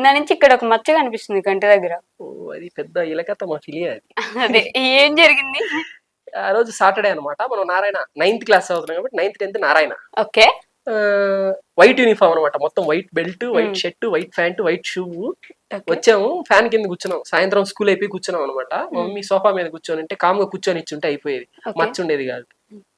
నా నుంచి ఇక్కడ ఒక మచ్చ కనిపిస్తుంది కంటి దగ్గర. ఓ అది పెద్ద ఇలకత మా ఫిలియా అది. అదే ఏం జరిగింది? ఆ రోజు సాటర్డే అనమాట. మనం నారాయణ 9th క్లాస్ చదువుతున్నాం కాబట్టి 9th 10th Narayana. Okay. White uniform అనమాట, మొత్తం white belt, white shirt, white pant, white shoe. వచ్చాము, ఫ్యాన్ కింద కూర్చున్నాం. సాయంత్రం స్కూల్ అయిపోయి కూర్చున్నాం అనమాట. మమ్మీ సోఫా మీద కూర్చొని అంటే కామ్గా కూర్చొని ఇచ్చుంటే అయిపోయేది, మచ్చ ఉండేది కాదు.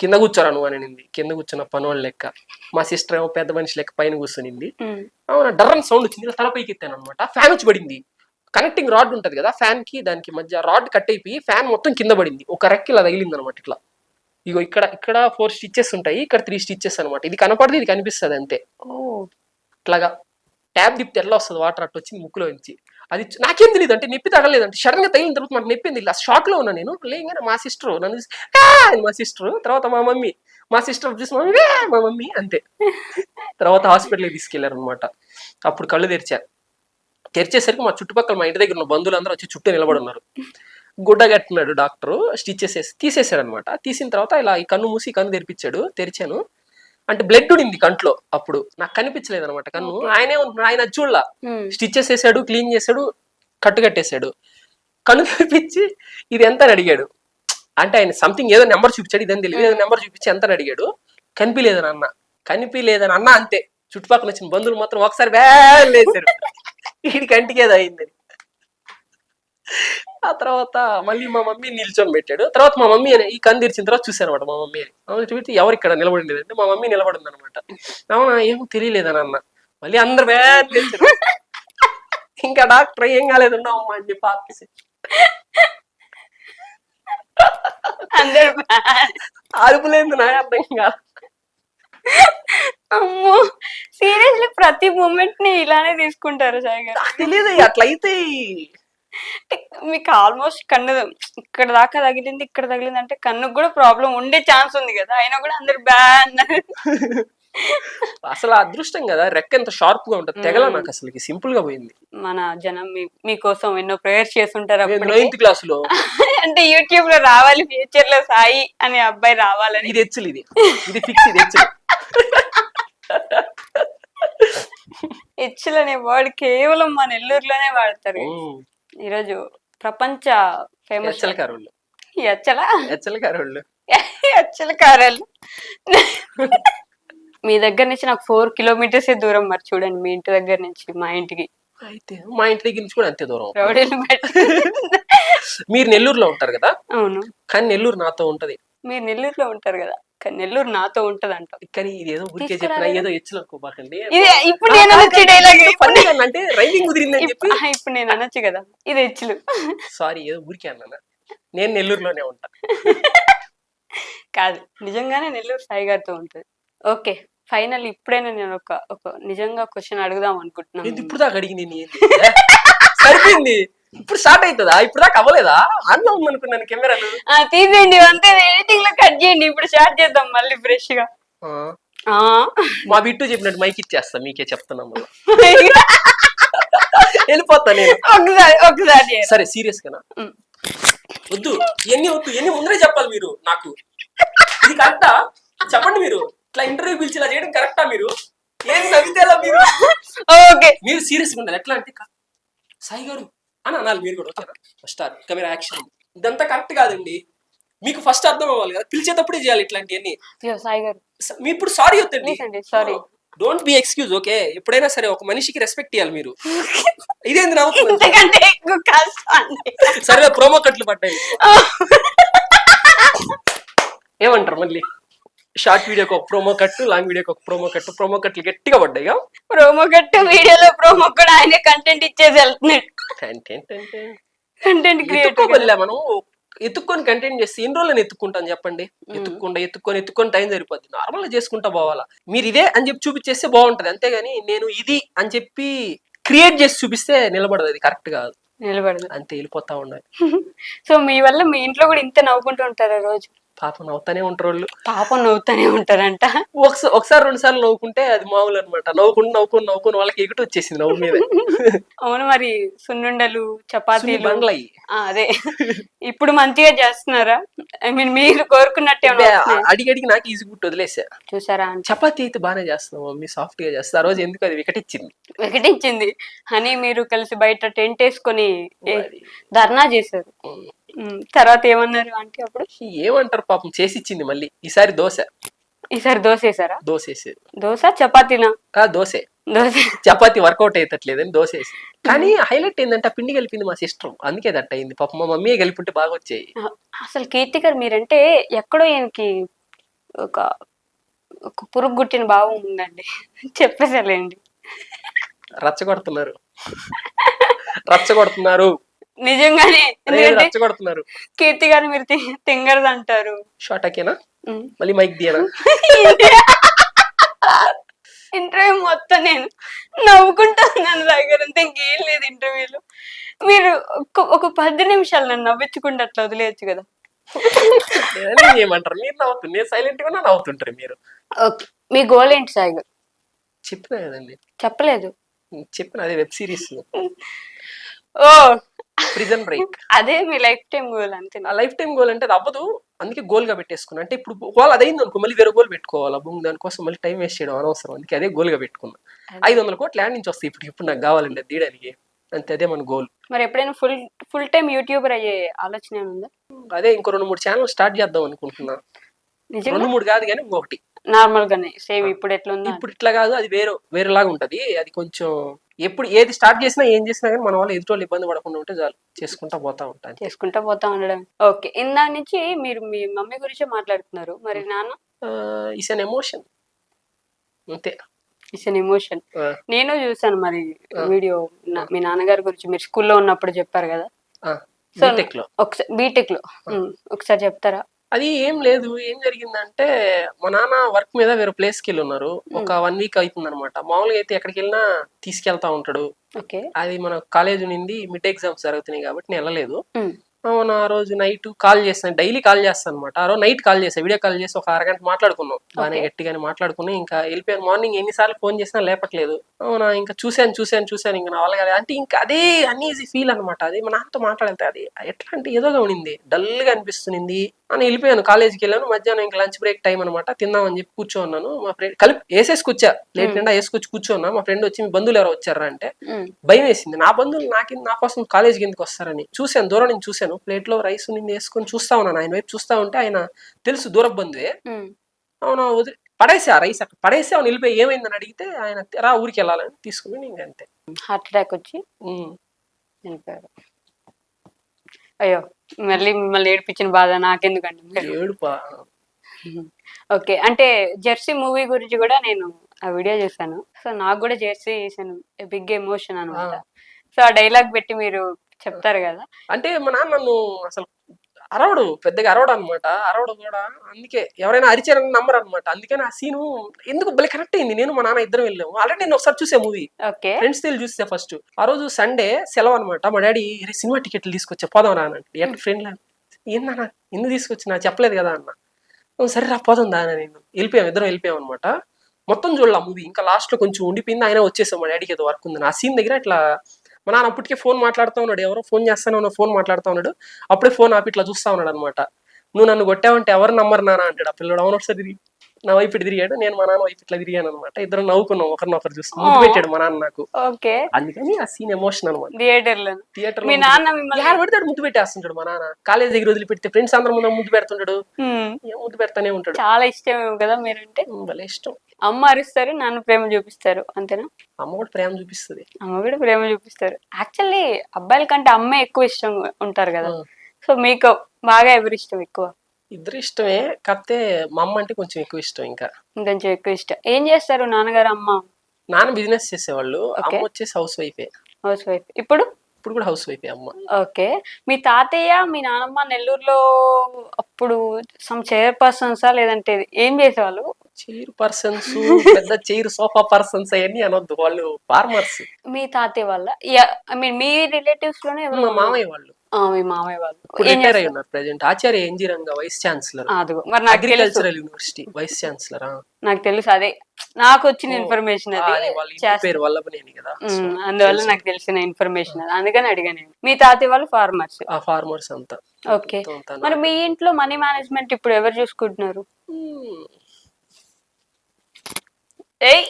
కింద కూర్చోరా నువ్వు అనింది. కింద కూర్చున్న పనోళ్ళ లెక్క. మా సిస్టర్ ఏమో పెద్ద మనిషి లెక్క పైన కూర్చునింది. అవునా డర్రన్ సౌండ్ వచ్చింది, తల పైకి ఎత్తాను అనమాట. ఫ్యాన్ వచ్చి పడింది. కనెక్టింగ్ రాడ్ ఉంటది కదా ఫ్యాన్ కి, దానికి మధ్య రాడ్ కట్ అయిపోయి ఫ్యాన్ మొత్తం కింద పడింది. ఒక రెక్క ఇలా తగిలింది అనమాట. ఇట్లా ఇగో ఇక్కడ 4 స్టిచెస్ ఉంటాయి, ఇక్కడ 3 స్టిచెస్ అనమాట. ఇది కనపడదు, ఇది కనిపిస్తుంది అంతే. ఇట్లాగా ట్యాప్ తిప్పితే ఎట్లా వస్తుంది వాటర్, అట్టు వచ్చింది ముక్కులో నుంచి. అది నాకేం తెలియదు, అంటే నొప్పి తగలేదంటే సడన్ గా తగిలిన తర్వాత మనకు నొప్పింది. ఇలా షాక్ లో ఉన్నా నేను. లేగానే మా సిస్టర్ నన్ను చూసి మా సిస్టర్, తర్వాత మా మమ్మీ, మా సిస్టర్ చూసి మమ్మీ మా మమ్మీ అంతే. తర్వాత హాస్పిటల్కి తీసుకెళ్లారు అనమాట. అప్పుడు కళ్ళు తెరిచేసరికి మా చుట్టుపక్కల మా ఇంటి దగ్గర ఉన్న బంధువులందరూ వచ్చి చుట్టూ నిలబడున్నారు. గుడ్డ కట్టినాడు డాక్టర్, స్టిచెస్ తీసేసాడు అనమాట. తీసిన తర్వాత ఇలా ఈ కన్ను మూసి కన్ను తెరిపించాడు. తెరిచాను అంటే బ్లడ్ ఉండింది కంట్లో. అప్పుడు నాకు కనిపించలేదు అనమాట కన్ను. ఆయన చూడలా, స్టిచెస్ వేసాడు, క్లీన్ చేశాడు, కట్టు కట్టేశాడు. కన్ను తెరిపించి ఇది ఎంత అని అడిగాడు. అంటే ఆయన సంథింగ్ ఏదో నెంబర్ చూపించాడు, ఇదని తెలియదు. ఏదో నెంబర్ చూపించి ఎంత అని అడిగాడు. కనిపించలేదని అన్న అంతే. చుట్టుపక్కల వచ్చిన బంధువులు మాత్రం ఒకసారి వేసారు, వీడి కంటికి ఏదో అయిందని. ఆ తర్వాత మళ్ళీ మా మమ్మీ నిల్చొని పెట్టాడు. తర్వాత మా మమ్మీ ఈ కన్ను తెరిచిన తర్వాత చూసాను అనమాట. మా మమ్మీ చూపితే ఎవరు ఇక్కడ నిలబడింది అంటే మా మమ్మీ నిలబడింది అనమాట. అవునా ఏమో తెలియలేదని అన్న. మళ్ళీ అందరు వేసారు. ఇంకా డాక్టర్ ఏం కాలేదు ఉన్నావమ్మా అని చెప్పి ఆపేసి అరుపులేదు, నాకు అర్థం కాదు. అమ్మో సీరియస్లీ ప్రతి మూమెంట్ ని ఇలానే తీసుకుంటారు సాయి గారు. తెలియదు అట్లయితే. మీకు ఆల్మోస్ట్ కన్ను ఇక్కడ దాకా తగిలింది, ఇక్కడ తగిలింది అంటే కన్నుకు కూడా ప్రాబ్లం ఉండే ఛాన్స్ ఉంది కదా, అయినా కూడా అందరు అన్నారు. అసలు అదృష్టం కదా, రెక్క ఎంత షార్ప్ గా ఉంటుంది. తెగల నాకు అసలు సింపుల్ గా పోయింది. మన జనం మీకోసం ఎన్నో ప్రేయర్స్ చేస్తుంటారు 9th క్లాస్ లో. అంటే యూట్యూబ్ లో రావాలి ఫ్యూచర్ లో సాయి అనే అబ్బాయి రావాలని. ఇది హెచ్చులు, ఇది ఫిక్స్, ఇది హెచ్చులు. హెచ్చులు అనే వర్డ్ కేవలం మన నెల్లూరులోనే వాడతారు. ఈరోజు ప్రపంచ ఫేమస్ మీ దగ్గర నుంచి నాకు 4 కిలోమీటర్స్ దూరం. మరి చూడండి మీ ఇంటి దగ్గర నుంచి మా ఇంటికి. అయితే మా ఇంటి దగ్గర నుంచి కూడా అంతే దూరం. మీరు నెల్లూరులో ఉంటారు కదా. అవును, కానీ నెల్లూరు నాతో ఉంటది. మీరు నెల్లూరులో ఉంటారు కదా, కానీ నెల్లూరు నాతో ఉంటది అంట. కానీ ఇది ఏదో ఊరికే చెప్పినా, ఏదో హెచ్చులు అనుకోబాకండి. ఇప్పుడు నేను అనొచ్చు డైలాగ్, అంటే రైమింగ్ కుదిరిందని చెప్పి ఇప్పుడు నేను అనొచ్చు కదా ఇది హెచ్చులు. సారీ, ఏదో ఊరికే అన్నా. నేను నెల్లూరులోనే ఉంటా. కాదు, నిజంగానే నెల్లూరు సాయి గారితో ఉంటది. ఓకే ఫైనల్ ఇప్పుడైనా నేను ఒక నిజంగా క్వశ్చన్ అడుగుదాం అనుకుంటున్నాను. ఇప్పుడు దాకా అడిగింది సరిపోయింది. ఇప్పుడు స్టార్ట్ అవుతుందా? ఇప్పుడు దాకా అవ్వలేదా? ఆన్లో ఉందనుకున్నాను కెమెరాను. తీసేయండి అంతే, ఎడిటింగ్ లో కట్ చేయండి. ఇప్పుడు స్టార్ట్ చేద్దాం మళ్ళీ ఫ్రెష్ గా. మా బిట్టు చెప్పినట్టు మైక్ ఇచ్చేస్తా, మీకే చెప్తున్నాం. వెళ్ళిపోతా నేను. ఒకసారి సరే సీరియస్ గానా? వద్దు, ఎన్ని ముందరే చెప్పాలి మీరు నాకు. ఇది కరెక్టా చెప్పండి. మీరు ఇట్లా ఇంటర్వ్యూ పిలిచి ఇలా చేయడం కరెక్టా? మీరు ఏం నవ్వితేలా మీరు? మీరు సీరియస్ గా ఉండాలి. ఎట్లా అంటే సాయి గారు అని అనాలి మీరు కూడా. ఓకేనా? Start, camera action. ఇదంతా కరెక్ట్ కాదండి, మీకు ఫస్ట్ అర్థం అవ్వాలి కదా. పిలిచేటప్పుడే చేయాలి ఇట్లాంటివన్నీ. సాయి గారు మీ ఇప్పుడు సారీ వద్దండి, sorry. Don't be excuse. Okay, ఎప్పుడైనా సరే ఒక మనిషికి రెస్పెక్ట్ ఇవ్వాలి మీరు. ఇదేంది నవ్వు? సరే ప్రోమో కట్లు పడ్డాయి. ఏమంటారు మళ్ళీ? షార్ట్ వీడియోకి ఒక ప్రోమో కట్టు, లాంగ్ వీడియోకి ఒక ప్రోమో కట్టు. ప్రోమో కట్లు గట్టిగా పడ్డాయి. ప్రోమో కట్టు వీడియోలో ప్రోమో కూడా ఆయన కంటెంట్ ఇచ్చేసి వెళ్తున్నాడు. కంటెంట్ క్రియేటర్ మనం ఎత్తుక్కొని కంటెంట్ చేస్తే ఎన్ని రోజులు ఎత్తుక్కుంటాను చెప్పండి? ఎత్తుక్కొని టైం సరిపోద్ది. నార్మల్ గా చేసుకుంటా పోవాలా. మీరు ఇదే అని చెప్పి చూపించేస్తే బాగుంటది, అంతేగాని నేను ఇది అని చెప్పి క్రియేట్ చేసి చూపిస్తే నిలబడదు. అది కరెక్ట్ కాదు, నిలబడదు. అంతే, వెళ్ళిపోతా ఉండాలి. సో మీ వల్ల మీ ఇంట్లో కూడా ఇంత నవ్వుకుంటూ ఉంటారా రోజు? పాపం నవ్వుతానే ఉంటారు వాళ్ళు. పాపం నవ్వుతూనే ఉంటారంట. ఒకసారి 2 సార్లు నవ్వుకుంటే అది మామూలు అనమాట. నవ్వుకుని వాళ్ళకి ఎగుటి వచ్చేసింది నవ్వు మీద. అవును, మరి సున్నుండలు చపాతీలు బండ్లయ్యి అదే ఇప్పుడు మంచిగా చేస్తున్నారా? ఐ మీన్ మీరు కోరుకున్నట్టే అడిగి నాకు ఈజీ గుట్టు వదిలేసా. చూసారా? చపాతీ అయితే బాగానే చేస్తున్నాం మమ్మీ, సాఫ్ట్ గా చేస్తా. ఆ రోజు ఎందుకు అది వికటించింది అని మీరు కలిసి బయట టెంట్ వేసుకొని ధర్నా చేశారు. తర్వాత ఏమన్నారు ఆంటీ అప్పుడు? ఏమంటారు పాపం, చేసి ఇచ్చింది మళ్ళీ. ఈసారి దోశ వేసారా? దోశ వేసేది. దోశ చపాతీనా? దోశ చపాతీ వర్కౌట్ అయ్యేటట్లేదని దోశ వేసి. కానీ హైలైట్ ఏంటంటే పిండి కలిపింది మా సిస్టర్, అందుకే దట్ అయింది. పాపం మా మమ్మీ కలిపింటే బాగా వచ్చాయి. అసలు కీర్తి గారు మీరంటే ఎక్కడో ఈయనకి ఒక పురుగు గుట్టిన భావం ఉందండి. చెప్పేసాలేండి. రచ్చగొడుతున్నారు నిజంగానే. రచ్చగొడుతున్నారు. కీర్తి గారు మీరు తింగరది అంటారు. షార్టాకేనా మళ్ళీ మైక్ దియనా? ఇంటర్వ్యూ మొత్తం నేను నవ్వుకుంటాను దగ్గర, ఇంకేం లేదు ఇంటర్వ్యూలో. మీరు ఒక 10 నిమిషాలు నన్ను నవ్వించుకుంటే అట్లా వదిలేయచ్చు కదా. ఏమంటారు మీరు నవ్వుతుంది, నేను సైలెంట్ గా నవ్వుతుంటారు మీరు. ఓకే, మీ గోల్ ఏంటి సాయి గారు? చెప్పినా కదండి. చెప్పలేదు. చెప్పిన అదే వెబ్ సిరీస్. ఓ ప్రిజన్ బ్రేక్. అదే మీ లైఫ్ టైం గోల్ అంతే? ఆ లైఫ్ టైం గోల్ అంటే అది అవ్వదు, అందుకే గోల్ గా పెట్టేసుకున్నా. అంటే ఇప్పుడు వాళ్ళు అదైంది అనుకో మళ్ళీ వేరే గోల్ పెట్టుకోవాలి. దానికోసం మళ్ళీ టైం వేస్ట్ చేయడం అనవసరం. అందుకే అదే గోల్ గా పెట్టుకున్నా. 500 కోట్లు ల్యాండ్ నుంచి వస్తాయి ఇప్పుడు నాకు కావాలండి అది తీయడానికి. అంతే, అదే మన గోల్. మరి ఎప్పుడైనా ఫుల్ టైం యూట్యూబర్ అయ్యే ఆలోచన ఉందా? అదే ఇంకో 2-3 ఛానల్ స్టార్ట్ చేద్దాం అనుకుంటున్నా. 2-3 కాదు కానీ ఇంకొకటి నార్మల్ గానే సేమ్ ఇప్పుడు ఎట్లా ఉందో. ఇప్పుడు ఇట్లా కాదు, అది వేరేలాగా ఉంటది. అది కొంచెం ఎప్పుడు ఏది స్టార్ట్ చేసినా ఏం చేసినా కానీ మన వాళ్ళు ఎదుటి వాళ్ళు ఇబ్బంది పడకుండా ఉంటే చాలు, చేసుకుంటా పోతా ఉండడం. ఓకే, ఇందాక నుంచి మీరు మీ మమ్మీ గురించే మాట్లాడుతున్నారు, మరి నాన్న? ఇట్స్ అన్ ఎమోషన్, అంతే. It's an emotion. నేను చూసాను మరి వీడియో, మీ నాన్నగారి గురించి మీరు స్కూల్లో ఉన్నప్పుడు చెప్పారు కదా. బీటెక్ లో ఒకసారి చెప్తారా? అది ఏం లేదు, ఏం జరిగిందంటే మా నాన్న వర్క్ మీద వేరే ప్లేస్కి వెళ్ళి ఉన్నారు. ఒక 1 వీక్ అయిపోయింది అనమాట. మామూలుగా అయితే ఎక్కడికి వెళ్ళినా తీసుకెళ్తా ఉంటాడు. అది మన కాలేజ్ నుండి మిడ్ ఎగ్జామ్స్ జరుగుతున్నాయి కాబట్టి నేను వెళ్ళలేదు. అవును, ఆ రోజు నైట్ కాల్ చేస్తాను, డైలీ కాల్ చేస్తాను అనమాట. ఆ రోజు నైట్ కాల్ చేస్తాను, వీడియో కాల్ చేసి ఒక 1 గంట మాట్లాడుకున్నాం. బాగానే గట్టిగానే మాట్లాడుకుని ఇంకా వెళ్ళిపోయాను. మార్నింగ్ ఎన్నిసార్లు ఫోన్ చేసినా లేపట్లేదు. అవునా, ఇంకా చూశాను ఇంకా నా వల్ల కాదు. అంటే ఇంకా అదే అన్ఈజీ ఫీల్ అనమాట. అది మా నాన్నతో మాట్లాడితే అది ఎట్లా అంటే ఏదోగా ఉండింది, డల్ గా అనిపిస్తుంది అని వెళ్ళిపోయాను. కాలేజీకి వెళ్ళాను. మధ్యాహ్నం ఇంకా లంచ్ బ్రేక్ టైం అనమాట, తిందామని చెప్పి కూర్చోన్నాను. మా ఫ్రెండ్ కలిపి వేసేసుకొచ్చా, ప్లేట్ నిండా వేసుకొచ్చి కూర్చోన్నా. మా ఫ్రెండ్ వచ్చి మీ బంధువులు ఎవరో వచ్చారా అంటే భయం వేసింది. నా బంధువులు నా కోసం కాలేజీకి ఎందుకు వస్తారని చూశాను, దూరం నుంచి చూశాను. ప్లేట్ లో రైస్ నిండి వేసుకొని చూస్తా ఉన్నాను. ఆయన వైపు చూస్తా ఉంటే ఆయన తెలుసు దూర బంధువే. అవునా, పడేసా రైస్ అక్కడ పడేసి అవును వెళ్ళిపోయి ఏమైందని అడిగితే ఆయన రా ఊరికి వెళ్ళాలని తీసుకుని ఇంకా అంతే. హార్ట్ అటాక్ వచ్చి వెళ్ళిపోయారు. అయ్యో, మళ్ళీ మిమ్మల్ని ఏడిపించిన బాధ నాకెందుకండి? ఏడుపా. ఓకే, అంటే జెర్సీ మూవీ గురించి కూడా నేను ఆ వీడియో చేశాను. సో నాకు కూడా జెర్సీ బిగ్ ఎమోషన్ అనమాట. సో ఆ డైలాగ్ పెట్టి మీరు చెప్తారు కదా. అంటే మా నాన్న నన్ను అసలు అరవడు, పెద్దగా అరవడు అనమాట. అరవడు కూడా, అందుకే ఎవరైనా అరిచారని నమ్మరు అనమాట. అందుకని ఆ సీను ఎందుకు భలే కరెక్ట్ అయింది. నేను మా నాన్న ఇద్దరం వెళ్ళాము. ఆల్రెడీ నేను ఒకసారి చూసే మూవీ, ఫ్రెండ్స్ తో చూసే ఫస్ట్. ఆ రోజు సండే సెలవు అనమాట. మా డాడీ సినిమా టికెట్లు తీసుకొచ్చా, పోదాం రా అంటే ఎట్ ఫ్రెండ్ లా ఏందన్నా ఎందుకు తీసుకొచ్చి నాకు చెప్పలేదు కదా అన్న. సరే రా పోదాం దా. నేను ఇద్దరం వెళ్ళిపోయాం అనమాట. మొత్తం చూడాల మూవీ. ఇంకా లాస్ట్ లో కొంచెం ఉండిపోయింది, ఆయన వచ్చేసాం. మా డాడీకి ఏదో వర్క్ ఉంది. ఆ సీన్ దగ్గర ఇట్లా మా నాన్న అప్పటికే ఫోన్ మాట్లాడుతూ ఉన్నాడు, ఎవరో ఫోన్ చేస్తానే ఉన్నా, ఫోన్ మాట్లాడుతూ ఉన్నాడు. అప్పుడే ఫోన్ ఆపి ఇట్లా చూస్తా ఉన్నాడు అనమాట. నువ్వు నన్ను కొట్టావంటే ఎవరు నమ్మరు నాన్న అంటాడు ఆ పిల్లడు. అవును, ఒకసారి తిరిగి నా వైపు ఇటు తిరిగాడు, నేను మా నాన్న వైపు ఇట్లా తిరిగాను అనమాట. ఇద్దరు నవ్వుకున్నాం, ఒకరినొకరు చూసి ముద్దు పెట్టాడు మా నాన్న నాకు. అందుకని ఆ సీన్ ఎమోషన్ అనమాట. థియేటర్ లో పడితే ముద్దు పెట్టేస్తుంటాడు మా నాన్న. కాలేజ్ దగ్గర వదిలిపెడితే ఫ్రెండ్స్ అందరం ముందు ముద్దు పెడుతుంటాడు, ముద్దు పెడతానే ఉంటాడు. చాలా ఇష్టం కదా మీరంటే? భలే ఇష్టం. అమ్మ అరుస్తారు, నాన్న ప్రేమ చూపిస్తారు, అంతేనా? అమ్మ కూడా ప్రేమ చూపిస్తుంది. యాక్చువల్లీ అబ్బాయిల కంటే అమ్మే ఎక్కువ ఇష్టం ఉంటారు కదా. సో మీకు బాగా ఎవరి ఇష్టం ఎక్కువ? ఇద్దరు ఇష్టమే, కాకపోతే మా అమ్మ అంటే కొంచెం ఎక్కువ ఇష్టం. ఇంకా కొంచెం ఎక్కువ ఇష్టం. ఏం చేస్తారు నాన్నగారు? నాన్న బిజినెస్ చేసేవాళ్ళు, అమ్మ వచ్చేసి హౌస్ వైఫ్. ఇప్పుడు కూడా హౌస్ వైఫ్ అమ్మ. ఓకే, మీ తాతయ్య మీ నాన్నమ్మ నెల్లూరులో అప్పుడు సమ్ చైర్ పర్సన్సా లేదంటే ఏం చేసేవాళ్ళు? చైర్ పర్సన్స్, పెద్ద చైర్ సోఫా పర్సన్స్ అవన్నీ అనొద్దు, వాళ్ళు ఫార్మర్స్. మీ తాతయ్య వాళ్ళ ఐ మీన్ మీ రిలేటివ్స్ లోనే? మా మామయ్య వాళ్ళు. మీ మామయ్య వాళ్ళు ఇప్పుడు ఏం రిటైర్ అయి చేస్తారు? ఉన్నారు ప్రెసెంట్. ఆచార్య ఎన్జీ రంగా వైస్ ఛాన్సలర్, అదిగో మరి నాకు తెలుసు, అగ్రికల్చరల్ యూనివర్సిటీ వైస్ ఛాన్సలర్. నాకు తెలుసు, అదే నాకు వచ్చిన ఇన్ఫర్మేషన్ అది అది వాళ్ళ ఇంటి చేస్తా. పేరు వల్లభనేని కదా. సో అందువల్ల నాకు తెలిసిన ఇన్ఫర్మేషన్ అది, అందుకని అడిగాను నేను. మీ తాతయ్య వాళ్ళు ఫార్మర్స్. ఆ ఫార్మర్స్ అంతా. ఓకే, మొత్తం అంతా మరి మీ ఇంట్లో మనీ మేనేజ్మెంట్ ఇప్పుడు ఎవరు చూసుకుంటున్నారు? మ్మ్. ఏయ్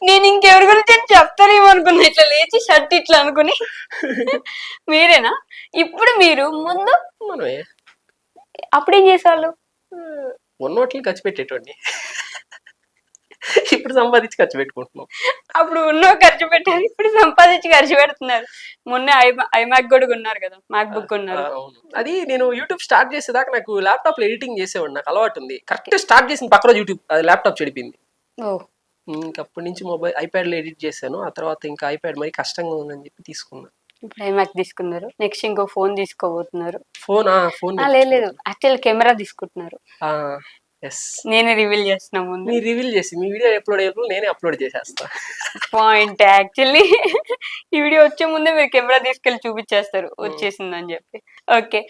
నేను ఇంకెవరి గురించి అని చెప్తారేమో అనుకున్నా, ఇట్లా లేచి షర్ట్ ఇట్లా అనుకుని. మీరేనా? ఇప్పుడు మీరు ముందు మనమే అప్పుడేం చేసేవాళ్ళు? ఉన్నోట్లు ఖర్చు పెట్టేటోడిని. ఇప్పుడు సంపాదించి ఖర్చు పెట్టుకుంటున్నాం. అప్పుడు ఉన్నో ఖర్చు పెట్టారు, ఇప్పుడు సంపాదించి ఖర్చు పెడుతున్నారు. మొన్న ఐమాక్ కూడా ఉన్నారు కదా, మ్యాక్ బుక్ ఉన్నారు. అవును. అది నేను యూట్యూబ్ స్టార్ట్ చేసేదాకా నాకు ల్యాప్టాప్ లో ఎడిటింగ్ చేసేవాడు, నాకు అలవాటు ఉంది. కరెక్ట్ స్టార్ట్ చేసిన పక్క రోజు యూట్యూబ్ అది ల్యాప్టాప్ చెడిపోయింది. ఓ, ఇంకప్పటి నుంచి మొబైల్ ఐప్యాడ్ లో ఎడిట్ చేశాను. ఆ తర్వాత ఇంకా ఐప్యాడ్ మరి కష్టంగా ఉందని చెప్పి తీసుకున్నా. ఇప్పుడు ఐమాక్ తీసుకున్నారు, నెక్స్ట్ ఇంకో ఫోన్ తీసుకోబోతున్నారు. ఫోన్ లేదు, యాక్చువల్ కెమెరా తీసుకుంటున్నారు. ఎస్, నేనే రివీల్ చేస్తున్నా ముందు. మీరు రివీల్ చేసి మీ వీడియో అప్లోడ్ అయ్యేప్పుడు నేనే అప్లోడ్ చేసేస్తా. పాయింట్ యాక్చువల్లీ ఈ వీడియో వచ్చే ముందే మీరు కెమెరా తీసుకెళ్లి చూపించేస్తారు వచ్చేసిందని చెప్పి. ఓకే,